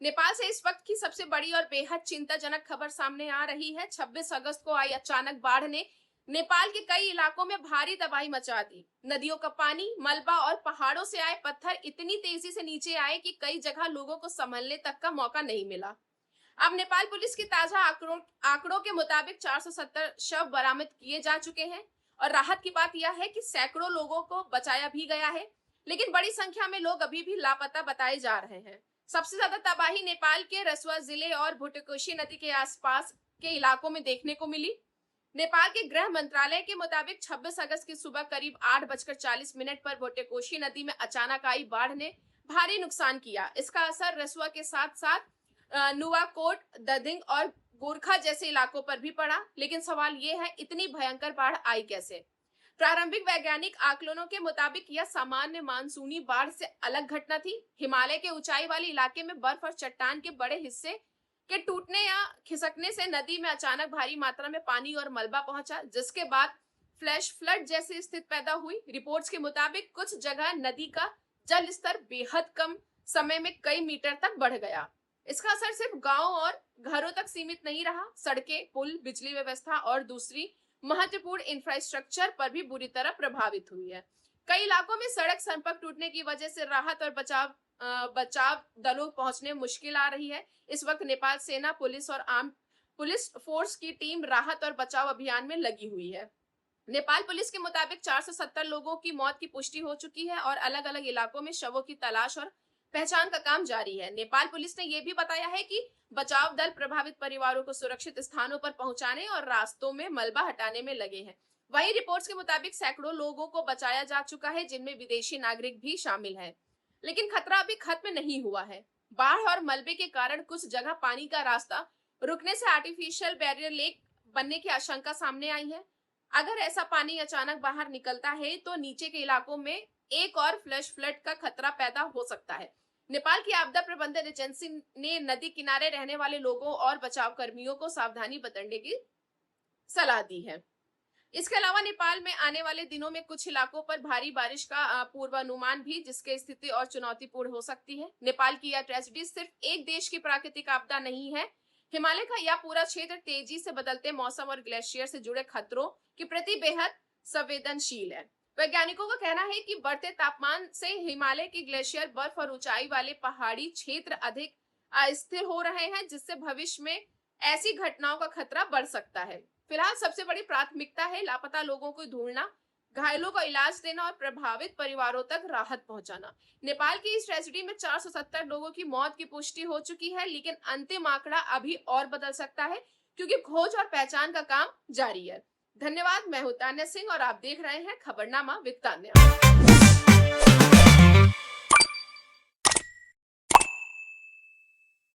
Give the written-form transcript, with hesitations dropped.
नेपाल से इस वक्त की सबसे बड़ी और बेहद चिंताजनक खबर सामने आ रही है। 26 अगस्त को आई अचानक बाढ़ ने नेपाल के कई इलाकों में भारी तबाही मचा दी। नदियों का पानी, मलबा और पहाड़ों से आए पत्थर इतनी तेजी से नीचे आए कि कई जगह लोगों को संभलने तक का मौका नहीं मिला। अब नेपाल पुलिस के ताजा आंकड़ों के मुताबिक 470 शव बरामद किए जा चुके हैं और राहत की बात यह है कि सैकड़ों लोगों को बचाया भी गया है, लेकिन बड़ी संख्या में लोग अभी भी लापता बताए जा रहे हैं। सबसे ज्यादा तबाही नेपाल के रसुआ जिले और भुटकोशी नदी के आसपास के इलाकों में देखने को मिली। नेपाल के गृह मंत्रालय के मुताबिक 26 अगस्त की सुबह करीब 8:40 पर भुटकोशी नदी में अचानक आई बाढ़ ने भारी नुकसान किया। इसका असर रसुआ के साथ साथ नुवाकोट, दधिंग और गोरखा जैसे इलाकों पर भी पड़ा। लेकिन सवाल यह है, इतनी भयंकर बाढ़ आई कैसे? प्रारंभिक वैज्ञानिक आकलनों के मुताबिक यह सामान्य मानसूनी बाढ़ से अलग घटना थी। हिमालय के ऊंचाई वाले इलाके में बर्फ और चट्टान के बड़े हिस्से के टूटने या खिसकने से नदी में अचानक भारी मात्रा में पानी और मलबा पहुंचा, जिसके बाद फ्लैश फ्लड जैसी स्थिति पैदा हुई। रिपोर्ट्स के मुताबिक कुछ जगह नदी का जल स्तर बेहद कम समय में कई मीटर तक बढ़ गया। इसका असर सिर्फ गांव और घरों तक सीमित नहीं रहा, सड़कें, पुल, बिजली व्यवस्था और दूसरी महत्वपूर्ण इंफ्रास्ट्रक्चर पर भी बुरी तरह प्रभावित हुई है। कई इलाकों में सड़क संपर्क टूटने की वजह से राहत और बचाव दलों पहुंचने मुश्किल आ रही है। इस वक्त नेपाल सेना, पुलिस और आर्म पुलिस फोर्स की टीम राहत और बचाव अभियान में लगी हुई है। नेपाल पुलिस के मुताबिक 470 लोगों की मौत की पुष्टि हो चुकी है और अलग अलग इलाकों में शवों की तलाश और पहचान का काम जारी है। नेपाल पुलिस ने यह भी बताया है कि बचाव दल प्रभावित परिवारों को सुरक्षित स्थानों पर पहुंचाने और रास्तों में मलबा हटाने में लगे हैं। वहीं रिपोर्ट्स के मुताबिक सैकड़ों लोगों को बचाया जा चुका है, जिनमें विदेशी नागरिक भी शामिल हैं। लेकिन खतरा अभी खत्म नहीं हुआ है। बाढ़ और मलबे के कारण कुछ जगह पानी का रास्ता रुकने से आर्टिफिशियल बैरियर लेक बनने की आशंका सामने आई है। अगर ऐसा पानी अचानक बाहर निकलता है तो नीचे के इलाकों में एक और फ्लैश फ्लड का खतरा पैदा हो सकता है। नेपाल की आपदा प्रबंधन एजेंसी ने नदी किनारे रहने वाले लोगों और बचाव कर्मियों को सावधानी बरतने की सलाह दी है। इसके अलावा नेपाल में आने वाले दिनों में कुछ इलाकों पर भारी बारिश का पूर्वानुमान भी, जिसकी स्थिति और चुनौतीपूर्ण हो सकती है। नेपाल की यह ट्रेजेडी सिर्फ एक देश की प्राकृतिक आपदा नहीं है। हिमालय का यह पूरा क्षेत्र तेजी से बदलते मौसम और ग्लेशियर से जुड़े खतरों के प्रति बेहद संवेदनशील है। वैज्ञानिकों का कहना है कि बढ़ते तापमान से हिमालय के ग्लेशियर, बर्फ और ऊंचाई वाले पहाड़ी क्षेत्र अधिक अस्थिर हो रहे हैं, जिससे भविष्य में ऐसी घटनाओं का खतरा बढ़ सकता है। फिलहाल सबसे बड़ी प्राथमिकता है लापता लोगों को ढूंढना, घायलों को इलाज देना और प्रभावित परिवारों तक राहत पहुंचाना। नेपाल की इस ट्रेजेडी में 470 लोगों की मौत की पुष्टि हो चुकी है, लेकिन अंतिम आंकड़ा अभी और बदल सकता है क्योंकि खोज और पहचान का काम जारी है। धन्यवाद। मैं हूं तान्या सिंह और आप देख रहे हैं खबरनामा विद तान्या।